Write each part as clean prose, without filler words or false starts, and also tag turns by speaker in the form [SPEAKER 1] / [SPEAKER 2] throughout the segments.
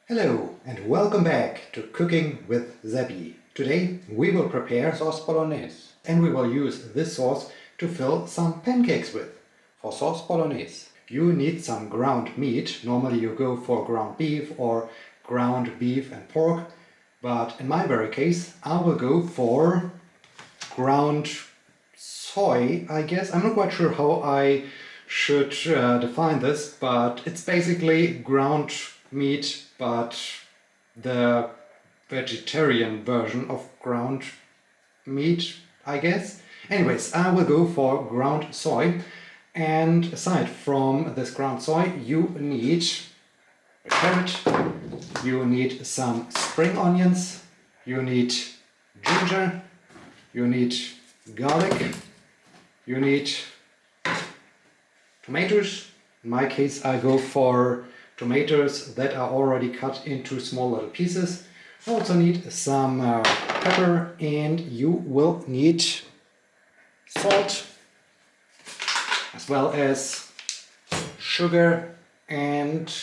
[SPEAKER 1] Hello and welcome back to Cooking with Sebbi. Today we will prepare sauce bolognese and we will use this sauce to fill some pancakes with. For sauce bolognese you need some ground meat. Normally you go for ground beef or ground beef and pork, but in my very case I will go for ground soy, I guess. I'm not quite sure how I should define this, but it's basically ground meat, but the vegetarian version of ground meat, I guess. Anyways, I will go for ground soy. And aside from this ground soy, you need a carrot, you need some spring onions, you need ginger, you need garlic, you need tomatoes. In my case I go for tomatoes that are already cut into small little pieces. I also need some pepper, and you will need salt as well as sugar and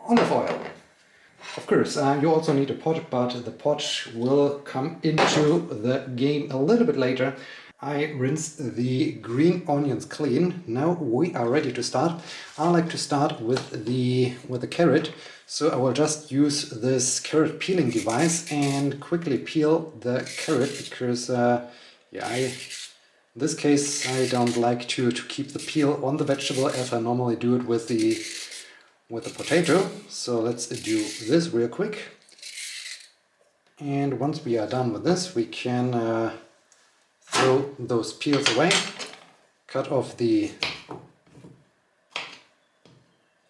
[SPEAKER 1] olive oil. Of course, you also need a pot, but the pot will come into the game a little bit later. I rinsed the green onions clean. Now we are ready to start. I like to start with the carrot, so I will just use this carrot peeling device and quickly peel the carrot because in this case I don't like to keep the peel on the vegetable as I normally do it with the potato. So let's do this real quick. And once we are done with this, we can throw those peels away, cut off the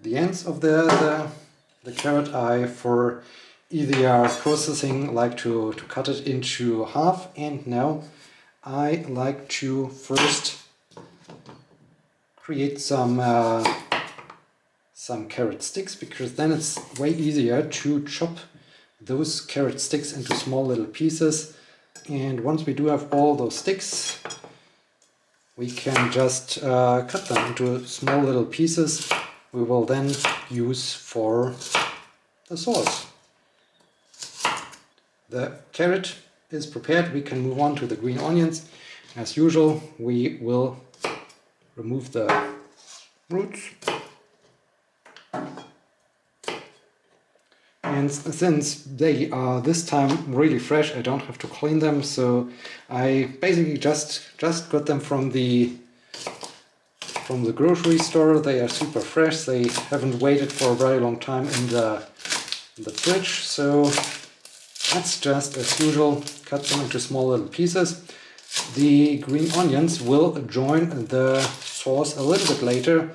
[SPEAKER 1] ends of the carrot. I, for easier processing, like to cut it into half, and now I like to first create some carrot sticks, because then it's way easier to chop those carrot sticks into small little pieces. And once we do have all those sticks, we can just cut them into small little pieces we will then use for the sauce. The carrot is prepared. We can move on to the green onions. As usual, we will remove the roots. And since they are this time really fresh, I don't have to clean them, so I basically just got them from the grocery store. They are super fresh. They haven't waited for a very long time in the fridge, so let's just, as usual, cut them into small little pieces. The green onions will join the sauce a little bit later.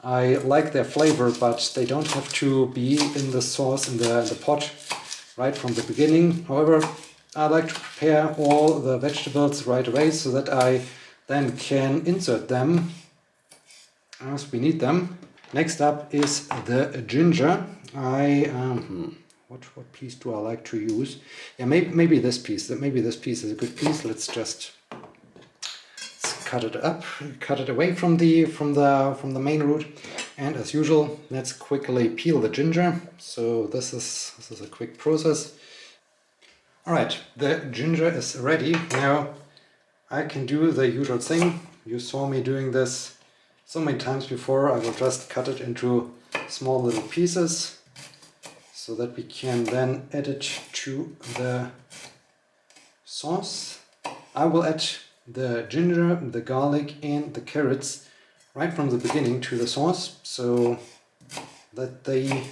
[SPEAKER 1] I like their flavor, but they don't have to be in the sauce, in the pot, right from the beginning. However, I like to prepare all the vegetables right away so that I then can insert them as we need them. Next up is the ginger. What piece do I like to use? Yeah, maybe this piece. Maybe this piece is a good piece. Let's just cut it up, cut it away from the main root, and as usual, let's quickly peel the ginger. So this is a quick process. All right, the ginger is ready. Now I can do the usual thing. You saw me doing this so many times before. I will just cut it into small little pieces so that we can then add it to the sauce. I will add the ginger, the garlic and the carrots right from the beginning to the sauce, so that they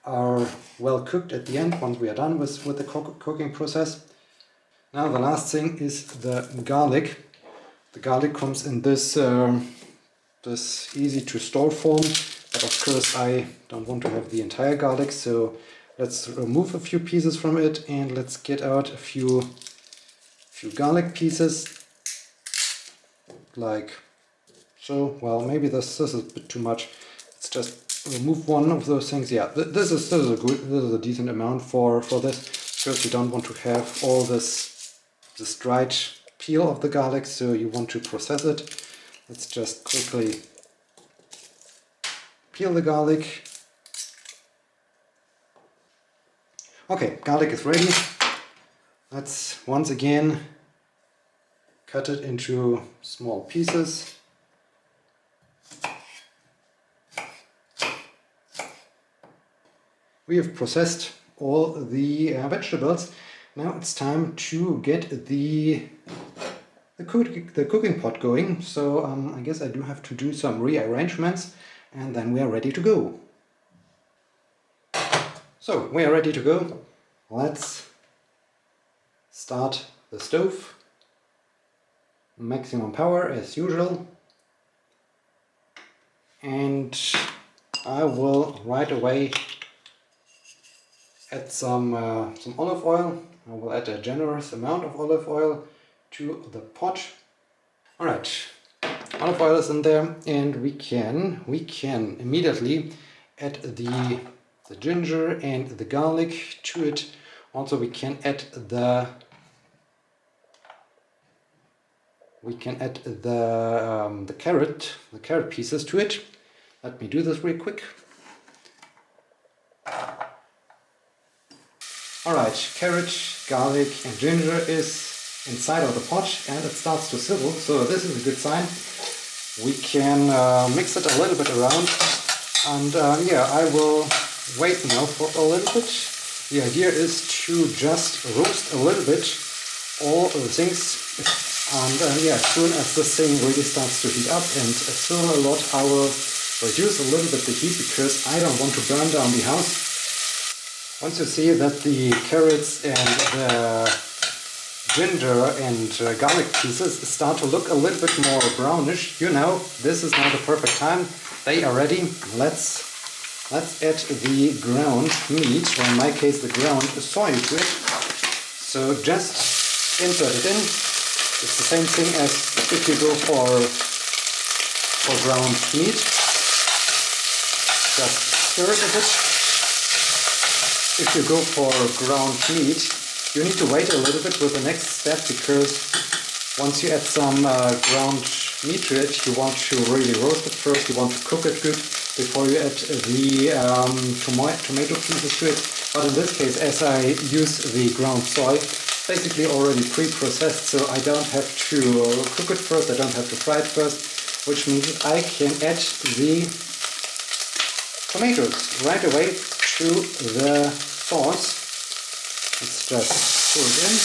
[SPEAKER 1] are well cooked at the end once we are done with the cooking process. Now the last thing is the garlic. The garlic comes in this easy to store form, but of course I don't want to have the entire garlic, so let's remove a few pieces from it and let's get out a few garlic pieces, like so. Well, maybe this is a bit too much. Let's just remove one of those things. Yeah, this is a decent amount for this, because you don't want to have all this dried peel of the garlic, so you want to process it. Let's just quickly peel the garlic, Okay, garlic is ready. Let's once again cut it into small pieces. We have processed all the vegetables. Now it's time to get the cooking pot going. So I guess I do have to do some rearrangements and then we are ready to go. So we are ready to go. Let's start the stove. Maximum power as usual. And I will right away add some olive oil. I will add a generous amount of olive oil to the pot. Alright, olive oil is in there, and we can immediately add the ginger and the garlic to it. Also we can add the carrot pieces to it. Let me do this real quick. Alright, carrot, garlic and ginger is inside of the pot and it starts to sizzle, so this is a good sign. We can mix it a little bit around, and yeah, I will wait now for a little bit. The idea is to just roast a little bit all the things, and yeah, as soon as this thing really starts to heat up and sizzle a lot, I will reduce a little bit the heat because I don't want to burn down the house. Once you see that the carrots and the ginger and garlic pieces start to look a little bit more brownish, you know, this is now the perfect time. They are ready. Let's add the ground meat, or in my case the ground soy to it. So just insert it in. It's the same thing as if you go for ground meat. Just stir it a bit. If you go for ground meat, you need to wait a little bit with the next step, because once you add some ground meat to it, you want to really roast it first, you want to cook it good before you add the tomato pieces to it. But in this case, as I use the ground soy, basically already pre-processed, so I don't have to cook it first, I don't have to fry it first, which means I can add the tomatoes right away to the sauce. Let's just pour it in.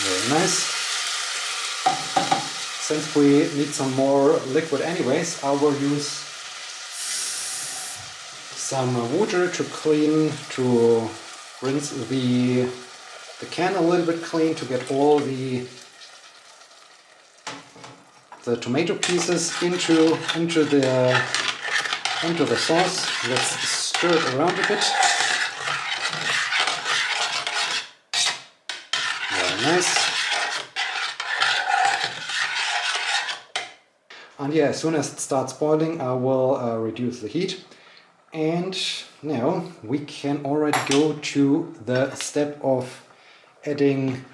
[SPEAKER 1] Very nice. Since we need some more liquid anyways, I will use some water to rinse the can a little bit clean, to get all the tomato pieces into the sauce. Let's stir it around a bit. Very nice. And yeah, as soon as it starts boiling, I will reduce the heat. And now we can already go to the step of adding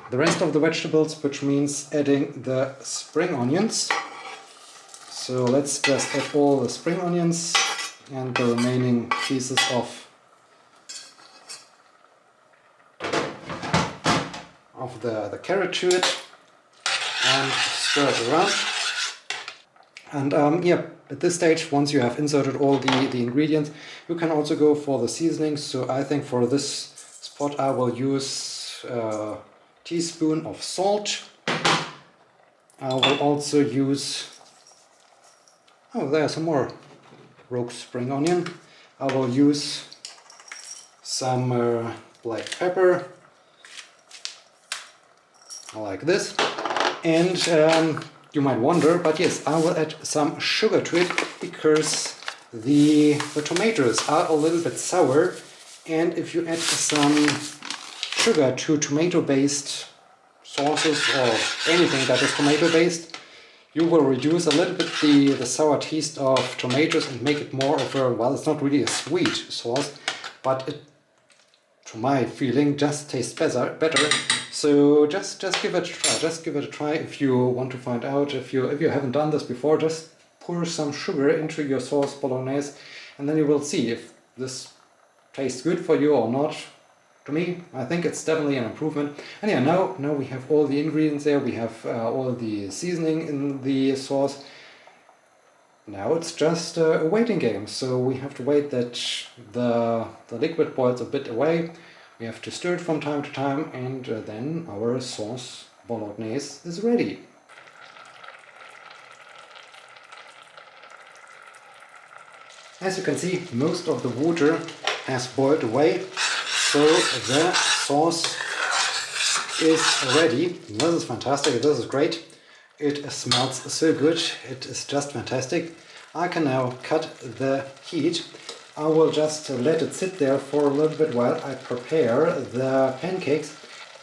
[SPEAKER 1] the rest of the vegetables, which means adding the spring onions. So let's just add all the spring onions and the remaining pieces of the carrot to it, and stir it around. And yeah, at this stage, once you have inserted all the ingredients, you can also go for the seasonings. So I think for this spot I will use a teaspoon of salt. I will also use, oh, there's some more rogue spring onion. I will use some black pepper, like this. And you might wonder, but yes, I will add some sugar to it, because the tomatoes are a little bit sour, and if you add some sugar to tomato-based sauces or anything that is tomato-based, you will reduce a little bit the sour taste of tomatoes and make it more of a, well, it's not really a sweet sauce, but it, to my feeling, just tastes better. So just give it a try. Just give it a try if you want to find out. If you haven't done this before, just pour some sugar into your sauce bolognese, and then you will see if this tastes good for you or not. To me, I think it's definitely an improvement. And yeah, now we have all the ingredients there, we have all the seasoning in the sauce. Now it's just a waiting game, so we have to wait that the liquid boils a bit away. We have to stir it from time to time, and then our sauce bolognese is ready. As you can see, most of the water has boiled away, so the sauce is ready. This is fantastic, this is great. It smells so good, it is just fantastic. I can now cut the heat. I will just let it sit there for a little bit while I prepare the pancakes.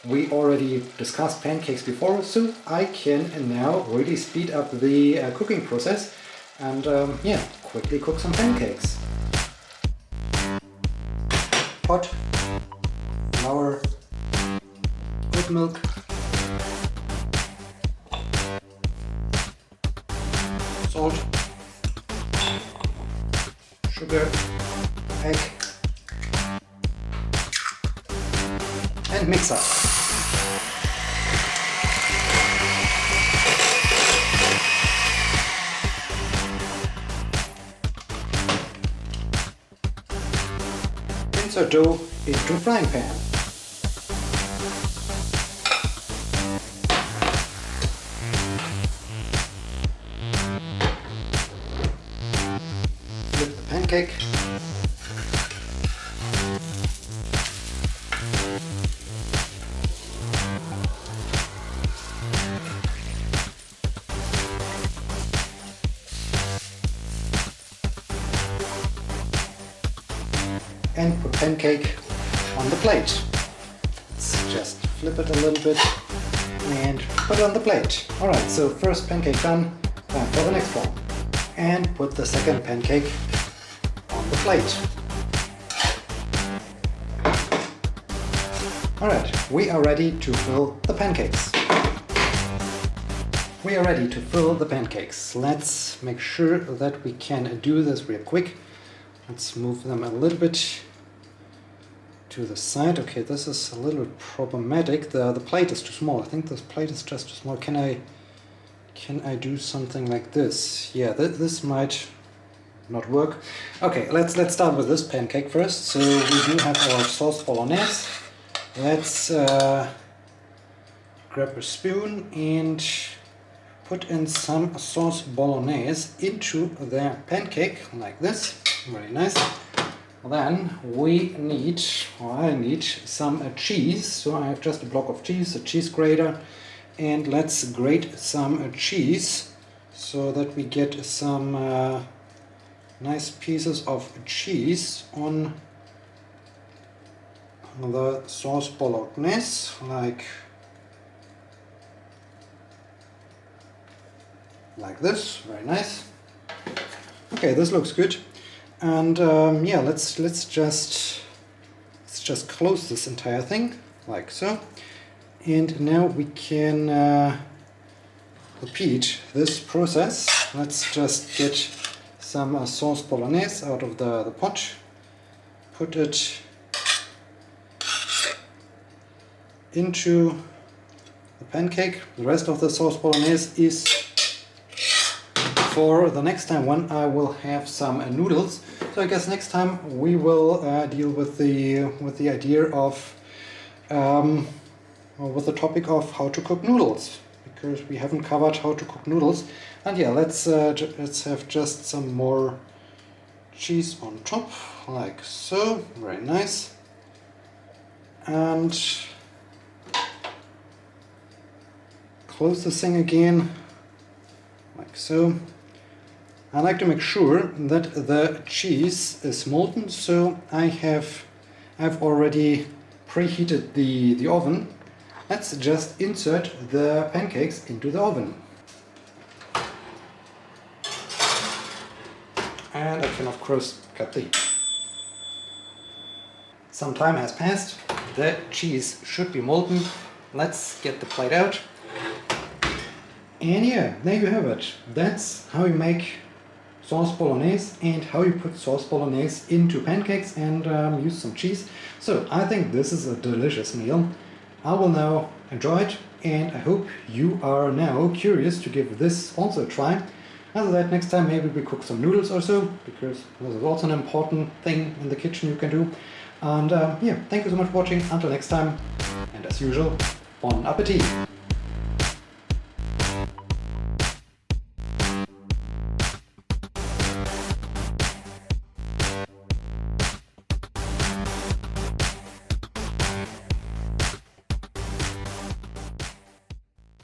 [SPEAKER 1] We already discussed pancakes before, so I can now really speed up the cooking process and yeah, quickly cook some pancakes. Pot, flour, oat milk, salt, sugar, egg, and mixer. Insert dough into frying pan. Flip the pancake. And put pancake on the plate. Let's just flip it a little bit and put it on the plate. Alright, so first pancake done, time for the next one. And put the second pancake on the plate. Alright, we are ready to fill the pancakes. We are ready to fill the pancakes. Let's make sure that we can do this real quick. Let's move them a little bit to the side. Okay, this is a little bit problematic. The plate is too small. I think this plate is just too small. Can I do something like this? Yeah, this might not work. Okay, let's start with this pancake first. So we do have our sauce bolognese. Let's grab a spoon and put in some sauce bolognese into the pancake like this. Very nice. Then I need some cheese. So I have just a block of cheese, a cheese grater, and let's grate some cheese so that we get some nice pieces of cheese on the sauce bolognese, like this. Very nice. Okay, this looks good. And yeah, let's just close this entire thing like so. And now we can repeat this process. Let's just get some sauce bolognese out of the pot. Put it into the pancake. The rest of the sauce bolognese is for the next time when I will have some noodles. So I guess next time we will deal with the idea of with the topic of how to cook noodles, because we haven't covered how to cook noodles. And yeah, let's have just some more cheese on top, like so. Very nice. And close this thing again, like so. I like to make sure that the cheese is molten, so I've already preheated the oven. Let's just insert the pancakes into the oven. And I can of course cut the heat. Some time has passed, the cheese should be molten. Let's get the plate out. And yeah, there you have it. That's how you make sauce bolognese and how you put sauce bolognese into pancakes and use some cheese. So I think this is a delicious meal. I will now enjoy it, and I hope you are now curious to give this also a try. As I said, next time maybe we cook some noodles or so, because this is also an important thing in the kitchen you can do. And yeah, thank you so much for watching. Until next time, and as usual, bon appetit!